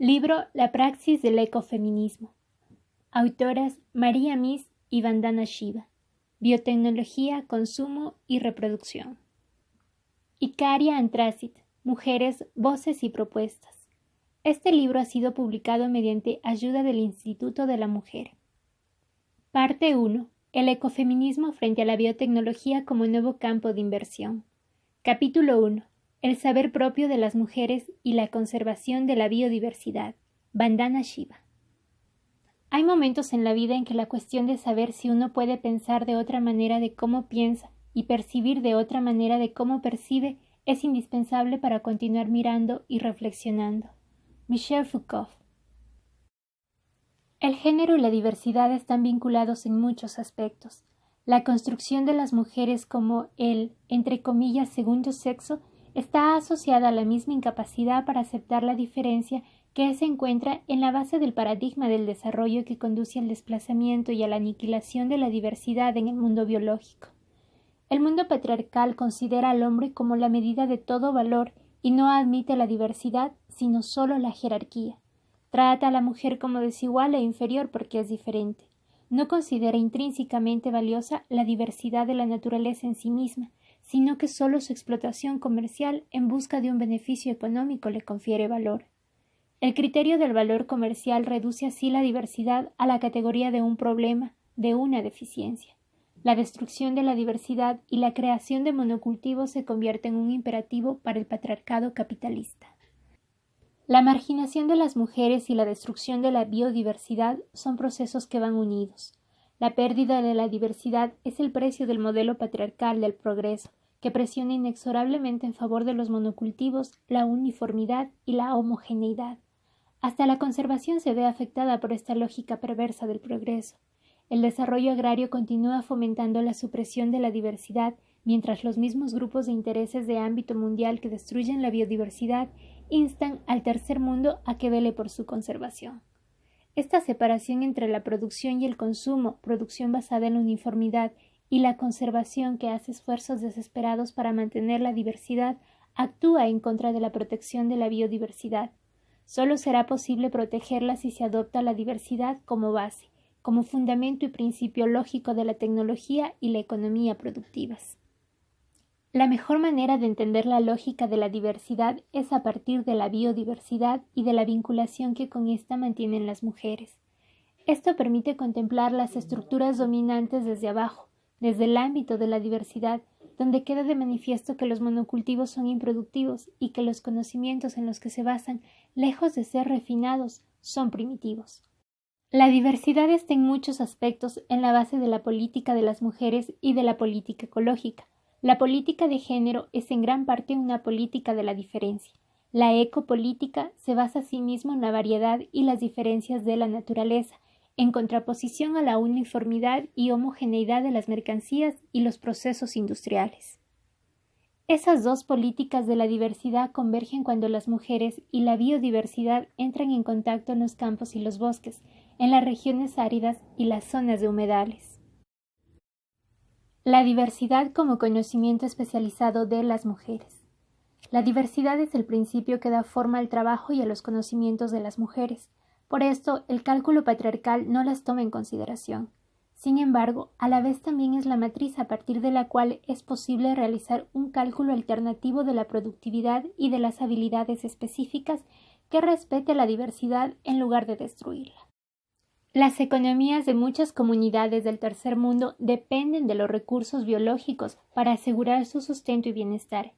Libro La praxis del ecofeminismo. Autoras María Mies y Vandana Shiva. Biotecnología, consumo y reproducción. Icaria Antracit. Mujeres, voces y propuestas. Este libro ha sido publicado mediante ayuda del Instituto de la Mujer. Parte 1. El ecofeminismo frente a la biotecnología como nuevo campo de inversión. Capítulo 1. El saber propio de las mujeres y la conservación de la biodiversidad. Vandana Shiva. Hay momentos en la vida en que la cuestión de saber si uno puede pensar de otra manera de cómo piensa y percibir de otra manera de cómo percibe es indispensable para continuar mirando y reflexionando. Michel Foucault. El género y la diversidad están vinculados en muchos aspectos. La construcción de las mujeres como el, entre comillas, segundo sexo está asociada a la misma incapacidad para aceptar la diferencia que se encuentra en la base del paradigma del desarrollo que conduce al desplazamiento y a la aniquilación de la diversidad en el mundo biológico. El mundo patriarcal considera al hombre como la medida de todo valor y no admite la diversidad, sino solo la jerarquía. Trata a la mujer como desigual e inferior porque es diferente. No considera intrínsecamente valiosa la diversidad de la naturaleza en sí misma, sino que solo su explotación comercial en busca de un beneficio económico le confiere valor. El criterio del valor comercial reduce así la diversidad a la categoría de un problema, de una deficiencia. La destrucción de la diversidad y la creación de monocultivos se convierte en un imperativo para el patriarcado capitalista. La marginación de las mujeres y la destrucción de la biodiversidad son procesos que van unidos. La pérdida de la diversidad es el precio del modelo patriarcal del progreso, que presiona inexorablemente en favor de los monocultivos, la uniformidad y la homogeneidad. Hasta la conservación se ve afectada por esta lógica perversa del progreso. El desarrollo agrario continúa fomentando la supresión de la diversidad, mientras los mismos grupos de intereses de ámbito mundial que destruyen la biodiversidad instan al tercer mundo a que vele por su conservación. Esta separación entre la producción y el consumo, producción basada en la uniformidad, y la conservación que hace esfuerzos desesperados para mantener la diversidad, actúa en contra de la protección de la biodiversidad. Solo será posible protegerla si se adopta la diversidad como base, como fundamento y principio lógico de la tecnología y la economía productivas. La mejor manera de entender la lógica de la diversidad es a partir de la biodiversidad y de la vinculación que con ésta mantienen las mujeres. Esto permite contemplar las estructuras dominantes desde abajo, desde el ámbito de la diversidad, donde queda de manifiesto que los monocultivos son improductivos y que los conocimientos en los que se basan, lejos de ser refinados, son primitivos. La diversidad está en muchos aspectos en la base de la política de las mujeres y de la política ecológica. La política de género es en gran parte una política de la diferencia. La ecopolítica se basa asimismo en la variedad y las diferencias de la naturaleza, en contraposición a la uniformidad y homogeneidad de las mercancías y los procesos industriales. Esas dos políticas de la diversidad convergen cuando las mujeres y la biodiversidad entran en contacto en los campos y los bosques, en las regiones áridas y las zonas de humedales. La diversidad como conocimiento especializado de las mujeres. La diversidad es el principio que da forma al trabajo y a los conocimientos de las mujeres. Por esto, el cálculo patriarcal no las toma en consideración. Sin embargo, a la vez también es la matriz a partir de la cual es posible realizar un cálculo alternativo de la productividad y de las habilidades específicas que respete la diversidad en lugar de destruirla. Las economías de muchas comunidades del tercer mundo dependen de los recursos biológicos para asegurar su sustento y bienestar.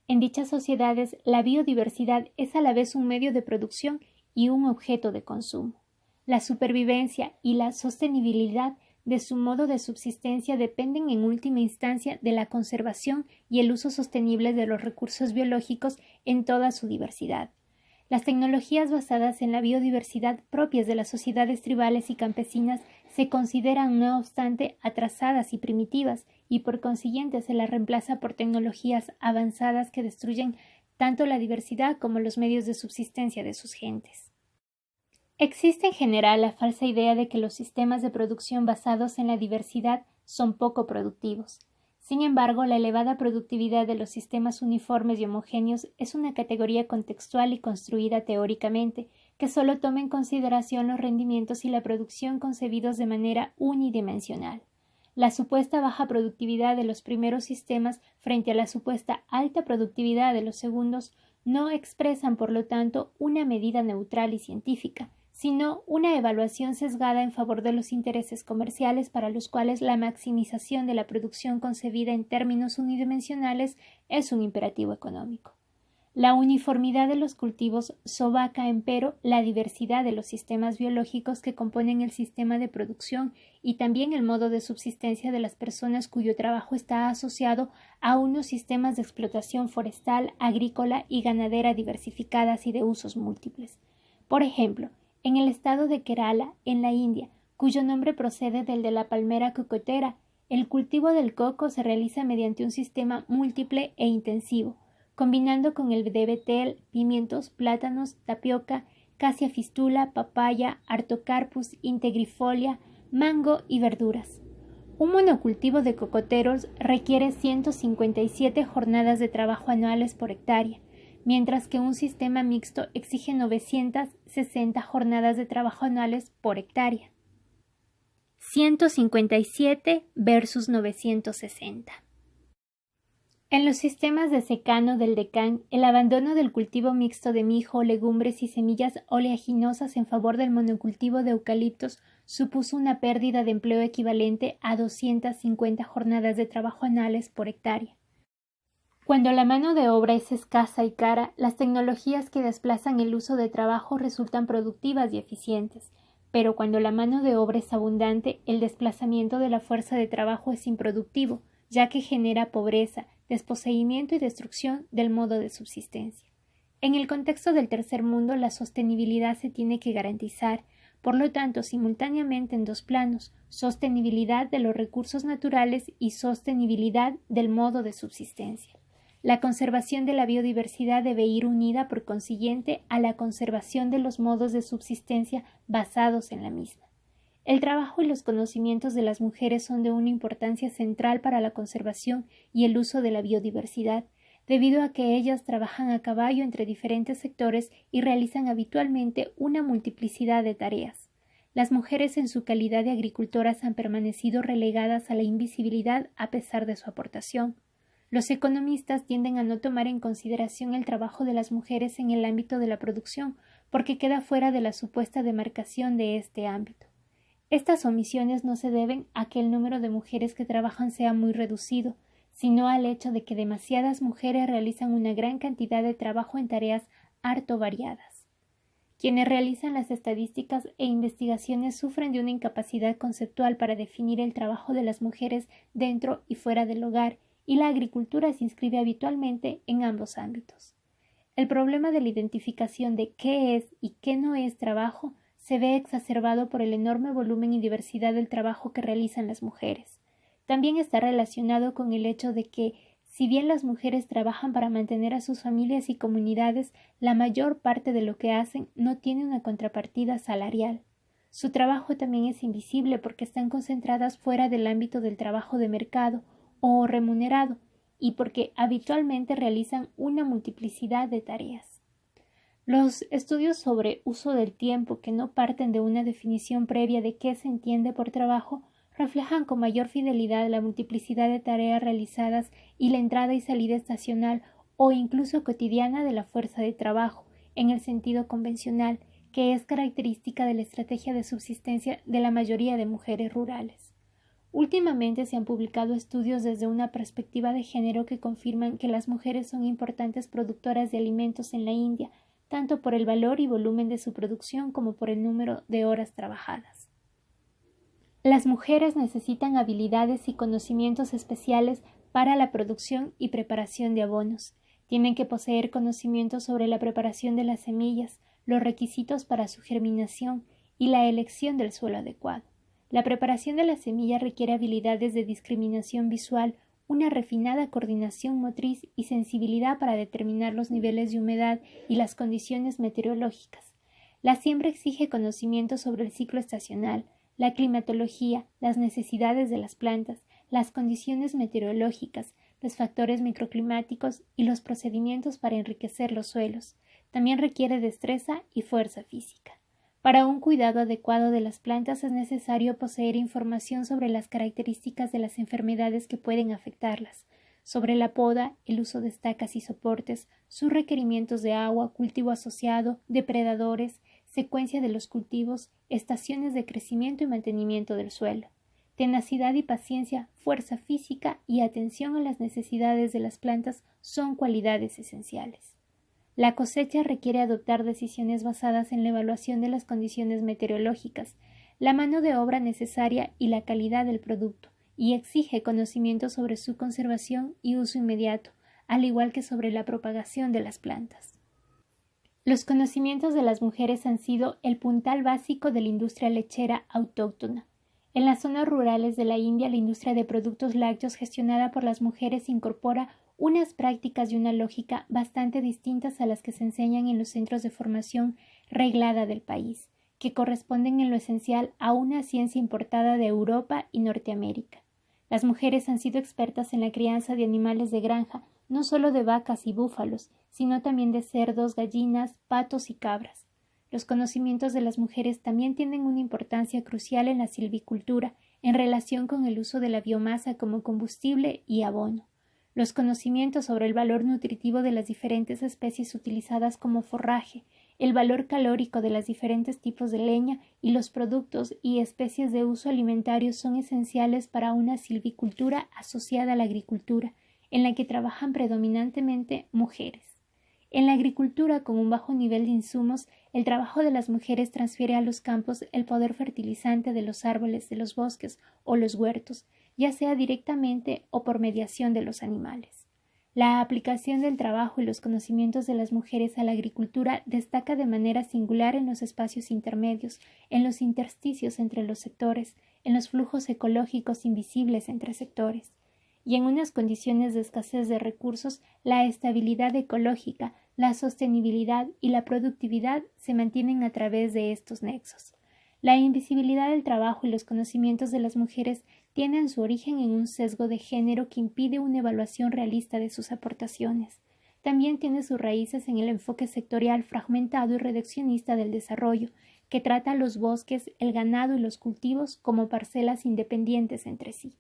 En dichas sociedades, la biodiversidad es a la vez un medio de producción y un objeto de consumo. La supervivencia y la sostenibilidad de su modo de subsistencia dependen en última instancia de la conservación y el uso sostenible de los recursos biológicos en toda su diversidad. Las tecnologías basadas en la biodiversidad propias de las sociedades tribales y campesinas se consideran, no obstante, atrasadas y primitivas, y por consiguiente se las reemplaza por tecnologías avanzadas que destruyen tanto la diversidad como los medios de subsistencia de sus gentes. Existe en general la falsa idea de que los sistemas de producción basados en la diversidad son poco productivos. Sin embargo, la elevada productividad de los sistemas uniformes y homogéneos es una categoría contextual y construida teóricamente, que solo toma en consideración los rendimientos y la producción concebidos de manera unidimensional. La supuesta baja productividad de los primeros sistemas frente a la supuesta alta productividad de los segundos no expresan, por lo tanto, una medida neutral y científica, sino una evaluación sesgada en favor de los intereses comerciales para los cuales la maximización de la producción concebida en términos unidimensionales es un imperativo económico. La uniformidad de los cultivos sobaca, empero, la diversidad de los sistemas biológicos que componen el sistema de producción y también el modo de subsistencia de las personas cuyo trabajo está asociado a unos sistemas de explotación forestal, agrícola y ganadera diversificadas y de usos múltiples. Por ejemplo, en el estado de Kerala, en la India, cuyo nombre procede del de la palmera cocotera, el cultivo del coco se realiza mediante un sistema múltiple e intensivo, combinando con el de betel, pimientos, plátanos, tapioca, casia fistula, papaya, artocarpus, integrifolia, mango y verduras. Un monocultivo de cocoteros requiere 157 jornadas de trabajo anuales por hectárea, mientras que un sistema mixto exige 960 jornadas de trabajo anuales por hectárea. 157 versus 960. En los sistemas de secano del Deccan, el abandono del cultivo mixto de mijo, legumbres y semillas oleaginosas en favor del monocultivo de eucaliptos supuso una pérdida de empleo equivalente a 250 jornadas de trabajo anuales por hectárea. Cuando la mano de obra es escasa y cara, las tecnologías que desplazan el uso de trabajo resultan productivas y eficientes, pero cuando la mano de obra es abundante, el desplazamiento de la fuerza de trabajo es improductivo, ya que genera pobreza, desposeimiento y destrucción del modo de subsistencia. En el contexto del tercer mundo, la sostenibilidad se tiene que garantizar, por lo tanto, simultáneamente en dos planos: sostenibilidad de los recursos naturales y sostenibilidad del modo de subsistencia. La conservación de la biodiversidad debe ir unida, por consiguiente, a la conservación de los modos de subsistencia basados en la misma. El trabajo y los conocimientos de las mujeres son de una importancia central para la conservación y el uso de la biodiversidad, debido a que ellas trabajan a caballo entre diferentes sectores y realizan habitualmente una multiplicidad de tareas. Las mujeres en su calidad de agricultoras han permanecido relegadas a la invisibilidad a pesar de su aportación. Los economistas tienden a no tomar en consideración el trabajo de las mujeres en el ámbito de la producción, porque queda fuera de la supuesta demarcación de este ámbito. Estas omisiones no se deben a que el número de mujeres que trabajan sea muy reducido, sino al hecho de que demasiadas mujeres realizan una gran cantidad de trabajo en tareas harto variadas. Quienes realizan las estadísticas e investigaciones sufren de una incapacidad conceptual para definir el trabajo de las mujeres dentro y fuera del hogar, y la agricultura se inscribe habitualmente en ambos ámbitos. El problema de la identificación de qué es y qué no es trabajo se ve exacerbado por el enorme volumen y diversidad del trabajo que realizan las mujeres. También está relacionado con el hecho de que, si bien las mujeres trabajan para mantener a sus familias y comunidades, la mayor parte de lo que hacen no tiene una contrapartida salarial. Su trabajo también es invisible porque están concentradas fuera del ámbito del trabajo de mercado o remunerado, y porque habitualmente realizan una multiplicidad de tareas. Los estudios sobre uso del tiempo, que no parten de una definición previa de qué se entiende por trabajo, reflejan con mayor fidelidad la multiplicidad de tareas realizadas y la entrada y salida estacional o incluso cotidiana de la fuerza de trabajo, en el sentido convencional, que es característica de la estrategia de subsistencia de la mayoría de mujeres rurales. Últimamente se han publicado estudios desde una perspectiva de género que confirman que las mujeres son importantes productoras de alimentos en la India, tanto por el valor y volumen de su producción como por el número de horas trabajadas. Las mujeres necesitan habilidades y conocimientos especiales para la producción y preparación de abonos. Tienen que poseer conocimientos sobre la preparación de las semillas, los requisitos para su germinación y la elección del suelo adecuado. La preparación de la semilla requiere habilidades de discriminación visual, una refinada coordinación motriz y sensibilidad para determinar los niveles de humedad y las condiciones meteorológicas. La siembra exige conocimientos sobre el ciclo estacional, la climatología, las necesidades de las plantas, las condiciones meteorológicas, los factores microclimáticos y los procedimientos para enriquecer los suelos. también requiere destreza y fuerza física. Para un cuidado adecuado de las plantas es necesario poseer información sobre las características de las enfermedades que pueden afectarlas, sobre la poda, el uso de estacas y soportes, sus requerimientos de agua, cultivo asociado, depredadores, secuencia de los cultivos, estaciones de crecimiento y mantenimiento del suelo. Tenacidad y paciencia, fuerza física y atención a las necesidades de las plantas son cualidades esenciales. La cosecha requiere adoptar decisiones basadas en la evaluación de las condiciones meteorológicas, la mano de obra necesaria y la calidad del producto, y exige conocimiento sobre su conservación y uso inmediato, al igual que sobre la propagación de las plantas. Los conocimientos de las mujeres han sido el puntal básico de la industria lechera autóctona. En las zonas rurales de la India, la industria de productos lácteos gestionada por las mujeres incorpora unas prácticas y una lógica bastante distintas a las que se enseñan en los centros de formación reglada del país, que corresponden en lo esencial a una ciencia importada de Europa y Norteamérica. Las mujeres han sido expertas en la crianza de animales de granja, no solo de vacas y búfalos, sino también de cerdos, gallinas, patos y cabras. Los conocimientos de las mujeres también tienen una importancia crucial en la silvicultura, en relación con el uso de la biomasa como combustible y abono. Los conocimientos sobre el valor nutritivo de las diferentes especies utilizadas como forraje, el valor calórico de los diferentes tipos de leña y los productos y especies de uso alimentario son esenciales para una silvicultura asociada a la agricultura, en la que trabajan predominantemente mujeres. En la agricultura con un bajo nivel de insumos, el trabajo de las mujeres transfiere a los campos el poder fertilizante de los árboles de los bosques o los huertos, ya sea directamente o por mediación de los animales. La aplicación del trabajo y los conocimientos de las mujeres a la agricultura destaca de manera singular en los espacios intermedios, en los intersticios entre los sectores, en los flujos ecológicos invisibles entre sectores. Y en unas condiciones de escasez de recursos, la estabilidad ecológica, la sostenibilidad y la productividad se mantienen a través de estos nexos. La invisibilidad del trabajo y los conocimientos de las mujeres tienen su origen en un sesgo de género que impide una evaluación realista de sus aportaciones. También tiene sus raíces en el enfoque sectorial fragmentado y reduccionista del desarrollo, que trata a los bosques, el ganado y los cultivos como parcelas independientes entre sí.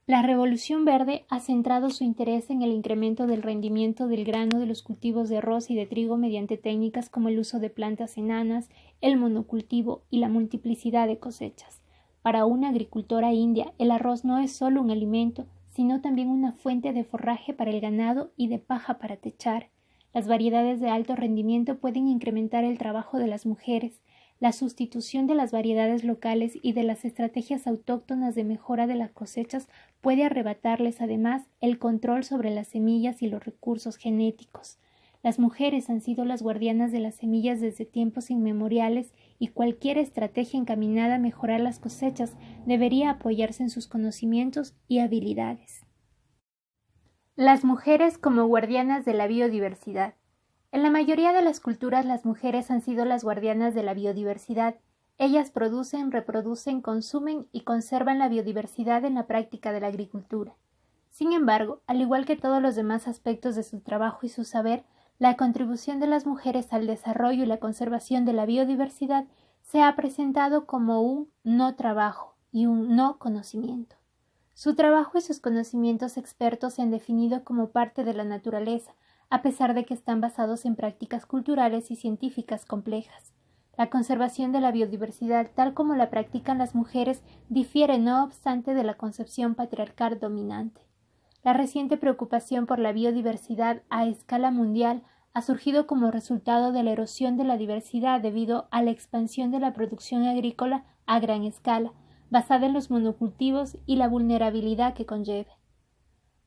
La Revolución Verde ha centrado su interés en el incremento del rendimiento del grano de los cultivos de arroz y de trigo mediante técnicas como el uso de plantas enanas, el monocultivo y la multiplicidad de cosechas. Para una agricultora india, el arroz no es solo un alimento, sino también una fuente de forraje para el ganado y de paja para techar. Las variedades de alto rendimiento pueden incrementar el trabajo de las mujeres. La sustitución de las variedades locales y de las estrategias autóctonas de mejora de las cosechas puede arrebatarles además el control sobre las semillas y los recursos genéticos. Las mujeres han sido las guardianas de las semillas desde tiempos inmemoriales y cualquier estrategia encaminada a mejorar las cosechas debería apoyarse en sus conocimientos y habilidades. Las mujeres como guardianas de la biodiversidad. En la mayoría de las culturas las mujeres han sido las guardianas de la biodiversidad. Ellas producen, reproducen, consumen y conservan la biodiversidad en la práctica de la agricultura. Sin embargo, al igual que todos los demás aspectos de su trabajo y su saber, la contribución de las mujeres al desarrollo y la conservación de la biodiversidad se ha presentado como un no trabajo y un no conocimiento. Su trabajo y sus conocimientos expertos se han definido como parte de la naturaleza, a pesar de que están basados en prácticas culturales y científicas complejas. La conservación de la biodiversidad, tal como la practican las mujeres, difiere no obstante de la concepción patriarcal dominante. La reciente preocupación por la biodiversidad a escala mundial ha surgido como resultado de la erosión de la diversidad debido a la expansión de la producción agrícola a gran escala, basada en los monocultivos y la vulnerabilidad que conlleva.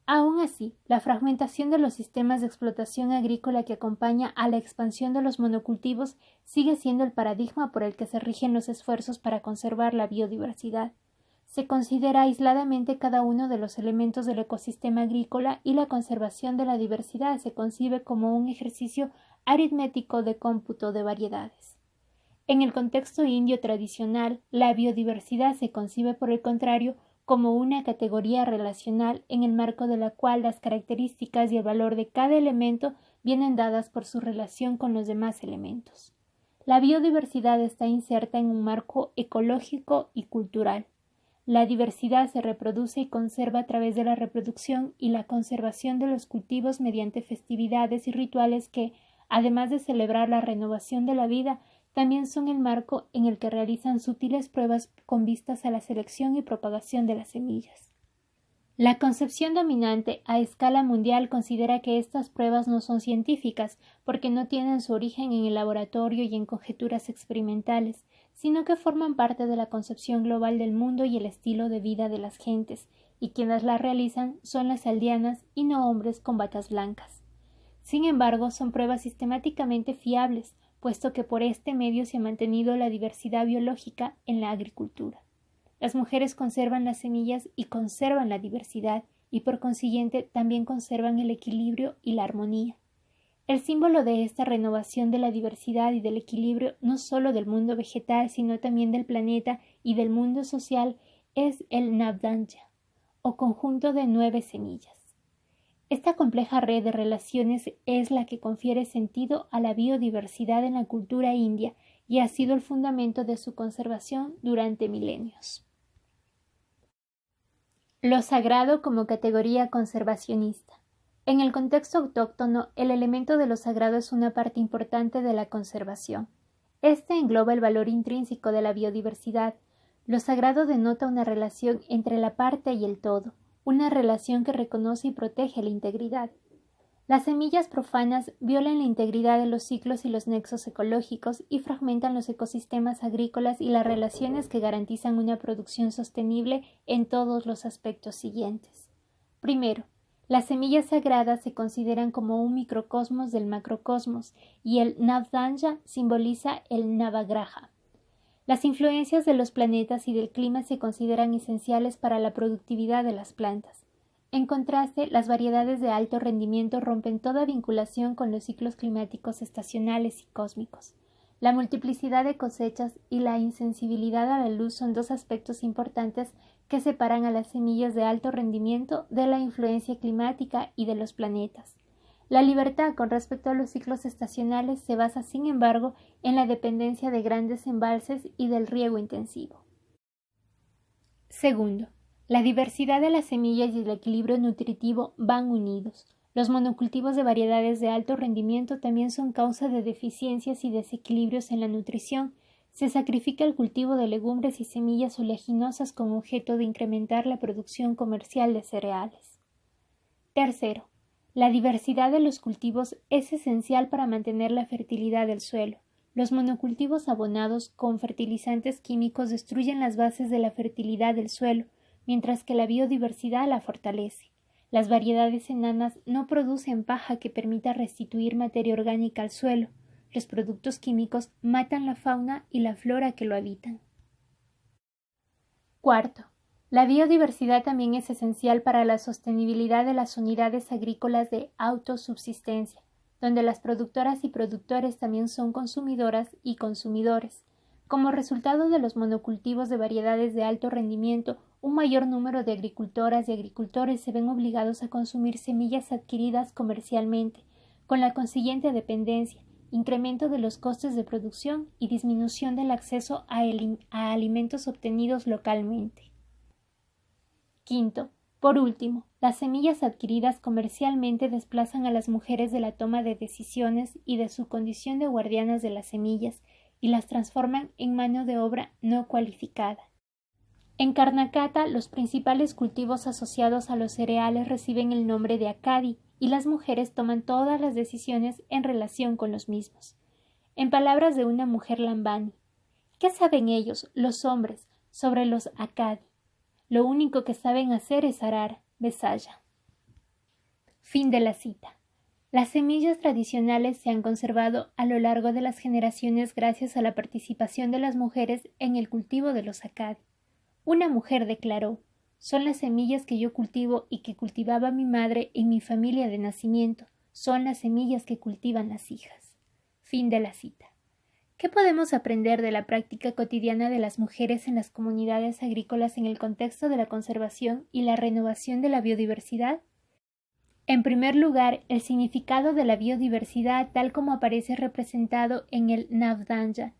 Aún así, la fragmentación de los sistemas de explotación agrícola que acompaña a la expansión de los monocultivos sigue siendo el paradigma por el que se rigen los esfuerzos para conservar la biodiversidad. Se considera aisladamente cada uno de los elementos del ecosistema agrícola y la conservación de la diversidad se concibe como un ejercicio aritmético de cómputo de variedades. En el contexto indio tradicional, la biodiversidad se concibe, por el contrario, como una categoría relacional en el marco de la cual las características y el valor de cada elemento vienen dadas por su relación con los demás elementos. La biodiversidad está inserta en un marco ecológico y cultural. La diversidad se reproduce y conserva a través de la reproducción y la conservación de los cultivos mediante festividades y rituales que, además de celebrar la renovación de la vida, también son el marco en el que realizan sutiles pruebas con vistas a la selección y propagación de las semillas. La concepción dominante a escala mundial considera que estas pruebas no son científicas porque no tienen su origen en el laboratorio y en conjeturas experimentales, sino que forman parte de la concepción global del mundo y el estilo de vida de las gentes, y quienes las realizan son las aldeanas y no hombres con batas blancas. Sin embargo, son pruebas sistemáticamente fiables, puesto que por este medio se ha mantenido la diversidad biológica en la agricultura. Las mujeres conservan las semillas y conservan la diversidad, y por consiguiente también conservan el equilibrio y la armonía. El símbolo de esta renovación de la diversidad y del equilibrio no solo del mundo vegetal, sino también del planeta y del mundo social es el Navdanya, o conjunto de 9 semillas. Esta compleja red de relaciones es la que confiere sentido a la biodiversidad en la cultura india y ha sido el fundamento de su conservación durante milenios. Lo sagrado como categoría conservacionista. En el contexto autóctono, el elemento de lo sagrado es una parte importante de la conservación. Este engloba el valor intrínseco de la biodiversidad. Lo sagrado denota una relación entre la parte y el todo, una relación que reconoce y protege la integridad. Las semillas profanas violan la integridad de los ciclos y los nexos ecológicos y fragmentan los ecosistemas agrícolas y las relaciones que garantizan una producción sostenible en todos los aspectos siguientes. Primero, las semillas sagradas se consideran como un microcosmos del macrocosmos y el Navdanya simboliza el Navagraha. Las influencias de los planetas y del clima se consideran esenciales para la productividad de las plantas. En contraste, las variedades de alto rendimiento rompen toda vinculación con los ciclos climáticos estacionales y cósmicos. La multiplicidad de cosechas y la insensibilidad a la luz son dos aspectos importantes que separan a las semillas de alto rendimiento de la influencia climática y de los planetas. La libertad con respecto a los ciclos estacionales se basa, sin embargo, en la dependencia de grandes embalses y del riego intensivo. Segundo, la diversidad de las semillas y el equilibrio nutritivo van unidos. Los monocultivos de variedades de alto rendimiento también son causa de deficiencias y desequilibrios en la nutrición. Se sacrifica el cultivo de legumbres y semillas oleaginosas con objeto de incrementar la producción comercial de cereales. Tercero, la diversidad de los cultivos es esencial para mantener la fertilidad del suelo. Los monocultivos abonados con fertilizantes químicos destruyen las bases de la fertilidad del suelo, mientras que la biodiversidad la fortalece. Las variedades enanas no producen paja que permita restituir materia orgánica al suelo. Los productos químicos matan la fauna y la flora que lo habitan. Cuarto, la biodiversidad también es esencial para la sostenibilidad de las unidades agrícolas de autosubsistencia, donde las productoras y productores también son consumidoras y consumidores. Como resultado de los monocultivos de variedades de alto rendimiento, un mayor número de agricultoras y agricultores se ven obligados a consumir semillas adquiridas comercialmente, con la consiguiente dependencia, incremento de los costes de producción y disminución del acceso a alimentos obtenidos localmente. Quinto, por último, las semillas adquiridas comercialmente desplazan a las mujeres de la toma de decisiones y de su condición de guardianas de las semillas y las transforman en mano de obra no cualificada. En Karnataka, los principales cultivos asociados a los cereales reciben el nombre de Akadi y las mujeres toman todas las decisiones en relación con los mismos. En palabras de una mujer Lambani, ¿qué saben ellos, los hombres, sobre los Akadi? Lo único que saben hacer es arar, besaya. Fin de la cita. Las semillas tradicionales se han conservado a lo largo de las generaciones gracias a la participación de las mujeres en el cultivo de los Akadi. Una mujer declaró: son las semillas que yo cultivo y que cultivaba mi madre en mi familia de nacimiento, son las semillas que cultivan las hijas. Fin de la cita. ¿Qué podemos aprender de la práctica cotidiana de las mujeres en las comunidades agrícolas en el contexto de la conservación y la renovación de la biodiversidad? En primer lugar, el significado de la biodiversidad tal como aparece representado en el Navdanya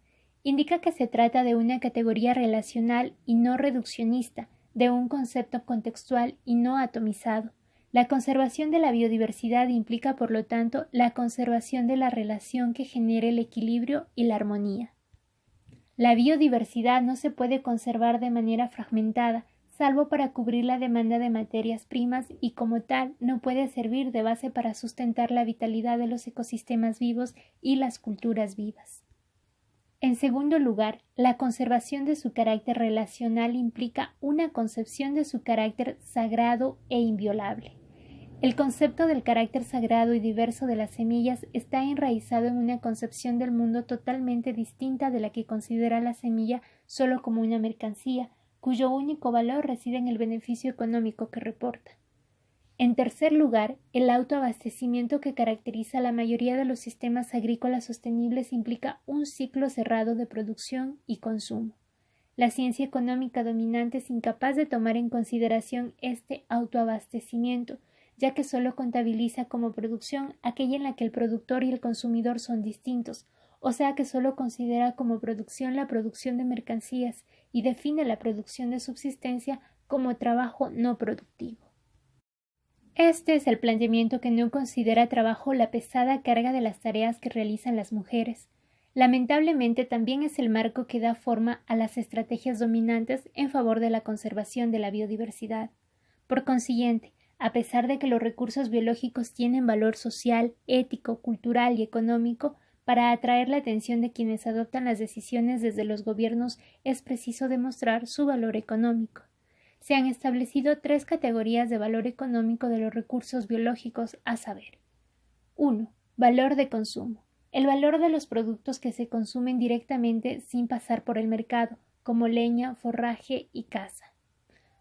indica que se trata de una categoría relacional y no reduccionista, de un concepto contextual y no atomizado. La conservación de la biodiversidad implica, por lo tanto, la conservación de la relación que genere el equilibrio y la armonía. La biodiversidad no se puede conservar de manera fragmentada, salvo para cubrir la demanda de materias primas y como tal no puede servir de base para sustentar la vitalidad de los ecosistemas vivos y las culturas vivas. En segundo lugar, la conservación de su carácter relacional implica una concepción de su carácter sagrado e inviolable. El concepto del carácter sagrado y diverso de las semillas está enraizado en una concepción del mundo totalmente distinta de la que considera la semilla solo como una mercancía, cuyo único valor reside en el beneficio económico que reporta. En tercer lugar, el autoabastecimiento que caracteriza a la mayoría de los sistemas agrícolas sostenibles implica un ciclo cerrado de producción y consumo. La ciencia económica dominante es incapaz de tomar en consideración este autoabastecimiento, ya que solo contabiliza como producción aquella en la que el productor y el consumidor son distintos, o sea que solo considera como producción la producción de mercancías y define la producción de subsistencia como trabajo no productivo. Este es el planteamiento que no considera trabajo la pesada carga de las tareas que realizan las mujeres. Lamentablemente también es el marco que da forma a las estrategias dominantes en favor de la conservación de la biodiversidad. Por consiguiente, a pesar de que los recursos biológicos tienen valor social, ético, cultural y económico, para atraer la atención de quienes adoptan las decisiones desde los gobiernos es preciso demostrar su valor económico. Se han establecido 3 categorías de valor económico de los recursos biológicos, a saber: 1. Valor de consumo. El valor de los productos que se consumen directamente sin pasar por el mercado, como leña, forraje y caza.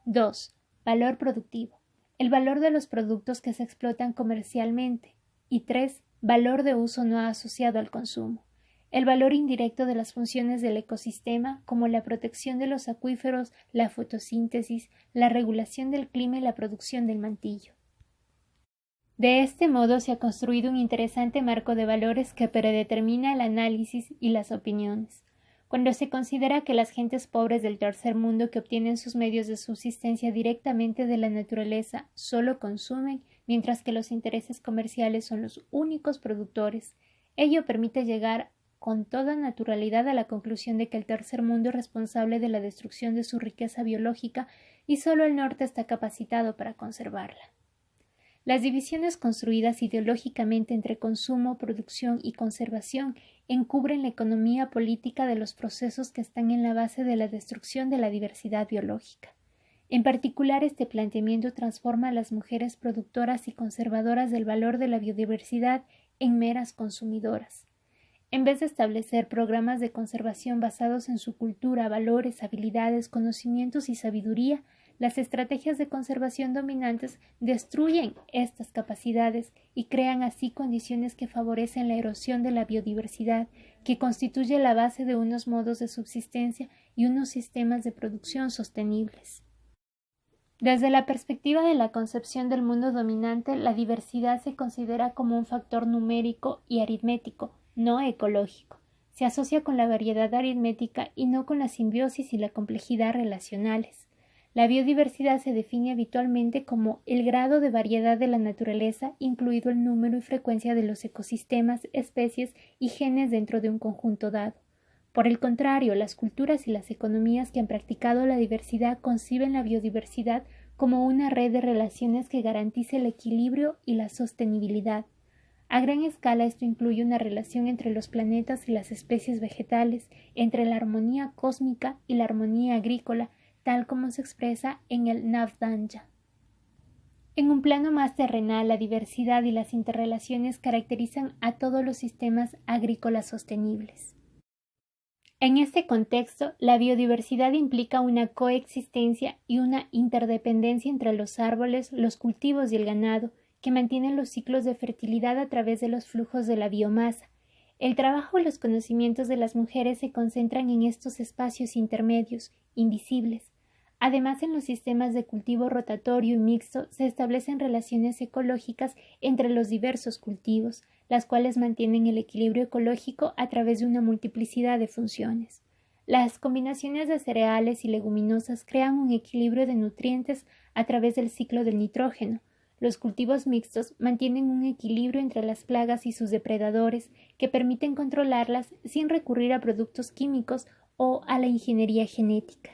2. Valor productivo. El valor de los productos que se explotan comercialmente. Y 3. Valor de uso no asociado al consumo. El valor indirecto de las funciones del ecosistema, como la protección de los acuíferos, la fotosíntesis, la regulación del clima y la producción del mantillo. De este modo se ha construido un interesante marco de valores que predetermina el análisis y las opiniones. Cuando se considera que las gentes pobres del tercer mundo que obtienen sus medios de subsistencia directamente de la naturaleza solo consumen, mientras que los intereses comerciales son los únicos productores, ello permite llegar con toda naturalidad a la conclusión de que el tercer mundo es responsable de la destrucción de su riqueza biológica y solo el norte está capacitado para conservarla. Las divisiones construidas ideológicamente entre consumo, producción y conservación encubren la economía política de los procesos que están en la base de la destrucción de la diversidad biológica. En particular, este planteamiento transforma a las mujeres productoras y conservadoras del valor de la biodiversidad en meras consumidoras. En vez de establecer programas de conservación basados en su cultura, valores, habilidades, conocimientos y sabiduría, las estrategias de conservación dominantes destruyen estas capacidades y crean así condiciones que favorecen la erosión de la biodiversidad, que constituye la base de unos modos de subsistencia y unos sistemas de producción sostenibles. Desde la perspectiva de la concepción del mundo dominante, la diversidad se considera como un factor numérico y aritmético, no ecológico. Se asocia con la variedad aritmética y no con la simbiosis y la complejidad relacionales. La biodiversidad se define habitualmente como el grado de variedad de la naturaleza, incluido el número y frecuencia de los ecosistemas, especies y genes dentro de un conjunto dado. Por el contrario, las culturas y las economías que han practicado la diversidad conciben la biodiversidad como una red de relaciones que garantice el equilibrio y la sostenibilidad. A gran escala esto incluye una relación entre los planetas y las especies vegetales, entre la armonía cósmica y la armonía agrícola, tal como se expresa en el Navdanya. En un plano más terrenal, la diversidad y las interrelaciones caracterizan a todos los sistemas agrícolas sostenibles. En este contexto, la biodiversidad implica una coexistencia y una interdependencia entre los árboles, los cultivos y el ganado, que mantienen los ciclos de fertilidad a través de los flujos de la biomasa. El trabajo y los conocimientos de las mujeres se concentran en estos espacios intermedios, invisibles. Además, en los sistemas de cultivo rotatorio y mixto se establecen relaciones ecológicas entre los diversos cultivos, las cuales mantienen el equilibrio ecológico a través de una multiplicidad de funciones. Las combinaciones de cereales y leguminosas crean un equilibrio de nutrientes a través del ciclo del nitrógeno. Los cultivos mixtos mantienen un equilibrio entre las plagas y sus depredadores que permiten controlarlas sin recurrir a productos químicos o a la ingeniería genética.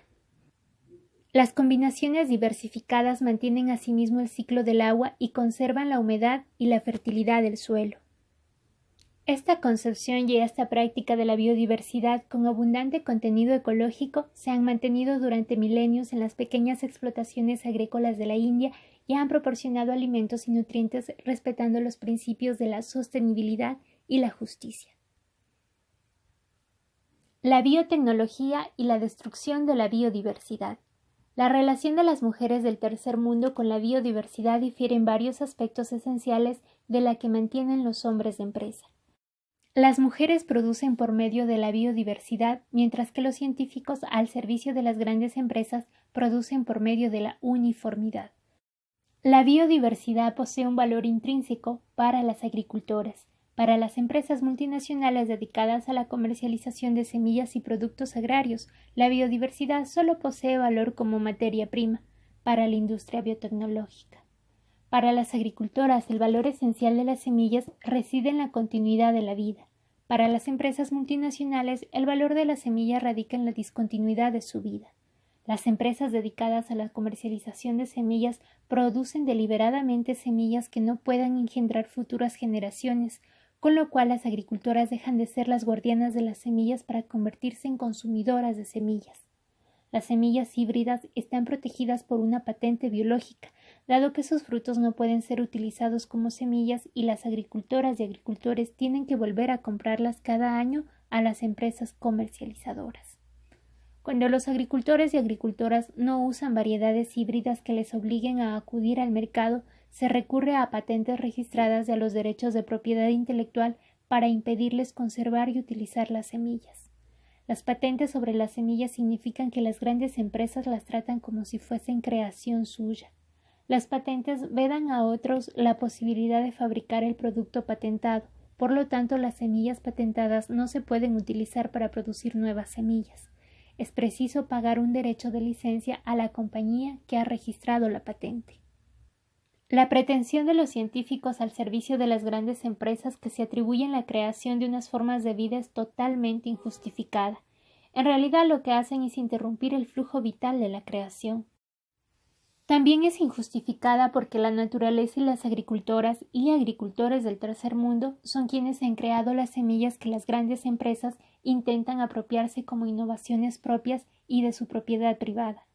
Las combinaciones diversificadas mantienen asimismo el ciclo del agua y conservan la humedad y la fertilidad del suelo. Esta concepción y esta práctica de la biodiversidad con abundante contenido ecológico se han mantenido durante milenios en las pequeñas explotaciones agrícolas de la India y han proporcionado alimentos y nutrientes respetando los principios de la sostenibilidad y la justicia. La biotecnología y la destrucción de la biodiversidad. La relación de las mujeres del tercer mundo con la biodiversidad difiere en varios aspectos esenciales de la que mantienen los hombres de empresa. Las mujeres producen por medio de la biodiversidad, mientras que los científicos al servicio de las grandes empresas producen por medio de la uniformidad. La biodiversidad posee un valor intrínseco para las agricultoras. Para las empresas multinacionales dedicadas a la comercialización de semillas y productos agrarios, la biodiversidad solo posee valor como materia prima para la industria biotecnológica. Para las agricultoras, el valor esencial de las semillas reside en la continuidad de la vida. Para las empresas multinacionales, el valor de la semilla radica en la discontinuidad de su vida. Las empresas dedicadas a la comercialización de semillas producen deliberadamente semillas que no puedan engendrar futuras generaciones, con lo cual las agricultoras dejan de ser las guardianas de las semillas para convertirse en consumidoras de semillas. Las semillas híbridas están protegidas por una patente biológica, dado que sus frutos no pueden ser utilizados como semillas y las agricultoras y agricultores tienen que volver a comprarlas cada año a las empresas comercializadoras. Cuando los agricultores y agricultoras no usan variedades híbridas que les obliguen a acudir al mercado, se recurre a patentes registradas y a los derechos de propiedad intelectual para impedirles conservar y utilizar las semillas. Las patentes sobre las semillas significan que las grandes empresas las tratan como si fuesen creación suya. Las patentes vedan a otros la posibilidad de fabricar el producto patentado, por lo tanto las semillas patentadas no se pueden utilizar para producir nuevas semillas. Es preciso pagar un derecho de licencia a la compañía que ha registrado la patente. La pretensión de los científicos al servicio de las grandes empresas que se atribuyen la creación de unas formas de vida es totalmente injustificada. En realidad lo que hacen es interrumpir el flujo vital de la creación. También es injustificada porque la naturaleza y las agricultoras y agricultores del tercer mundo son quienes han creado las semillas que las grandes empresas intentan apropiarse como innovaciones propias y de su propiedad privada.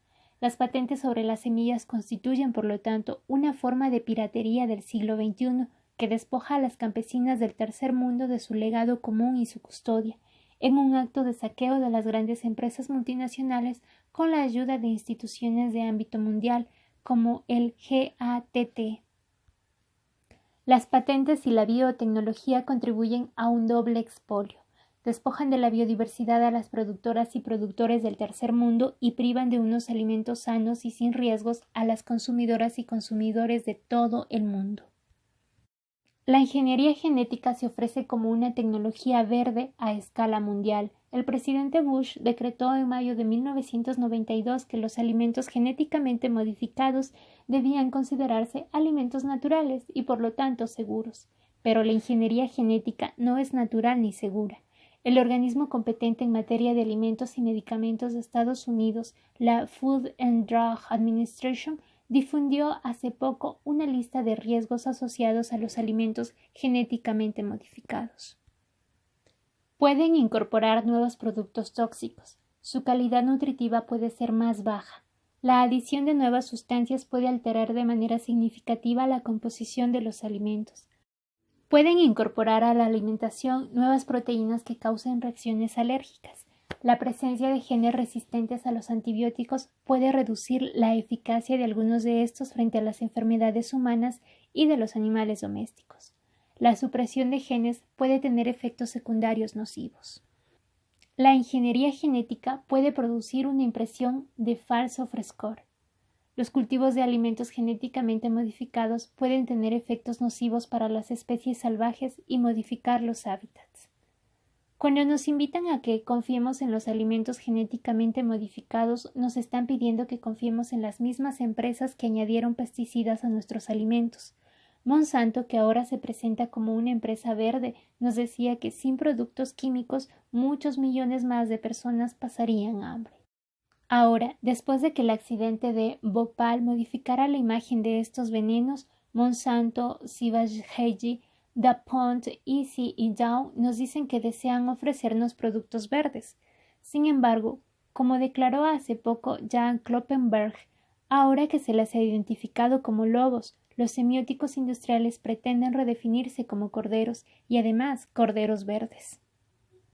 Las patentes sobre las semillas constituyen, por lo tanto, una forma de piratería del siglo XXI que despoja a las campesinas del tercer mundo de su legado común y su custodia, en un acto de saqueo de las grandes empresas multinacionales con la ayuda de instituciones de ámbito mundial, como el GATT. Las patentes y la biotecnología contribuyen a un doble expolio. Despojan de la biodiversidad a las productoras y productores del tercer mundo y privan de unos alimentos sanos y sin riesgos a las consumidoras y consumidores de todo el mundo. La ingeniería genética se ofrece como una tecnología verde a escala mundial. El presidente Bush decretó en mayo de 1992 que los alimentos genéticamente modificados debían considerarse alimentos naturales y por lo tanto seguros. Pero la ingeniería genética no es natural ni segura. El organismo competente en materia de alimentos y medicamentos de Estados Unidos, la Food and Drug Administration, difundió hace poco una lista de riesgos asociados a los alimentos genéticamente modificados. Pueden incorporar nuevos productos tóxicos. Su calidad nutritiva puede ser más baja. La adición de nuevas sustancias puede alterar de manera significativa la composición de los alimentos. Pueden incorporar a la alimentación nuevas proteínas que causen reacciones alérgicas. La presencia de genes resistentes a los antibióticos puede reducir la eficacia de algunos de estos frente a las enfermedades humanas y de los animales domésticos. La supresión de genes puede tener efectos secundarios nocivos. La ingeniería genética puede producir una impresión de falso frescor. Los cultivos de alimentos genéticamente modificados pueden tener efectos nocivos para las especies salvajes y modificar los hábitats. Cuando nos invitan a que confiemos en los alimentos genéticamente modificados, nos están pidiendo que confiemos en las mismas empresas que añadieron pesticidas a nuestros alimentos. Monsanto, que ahora se presenta como una empresa verde, nos decía que sin productos químicos muchos millones más de personas pasarían hambre. Ahora, después de que el accidente de Bhopal modificara la imagen de estos venenos, Monsanto, Sivageji, DuPont, Easy y Dow nos dicen que desean ofrecernos productos verdes. Sin embargo, como declaró hace poco Jan Kloppenberg, ahora que se las ha identificado como lobos, los semióticos industriales pretenden redefinirse como corderos y además corderos verdes.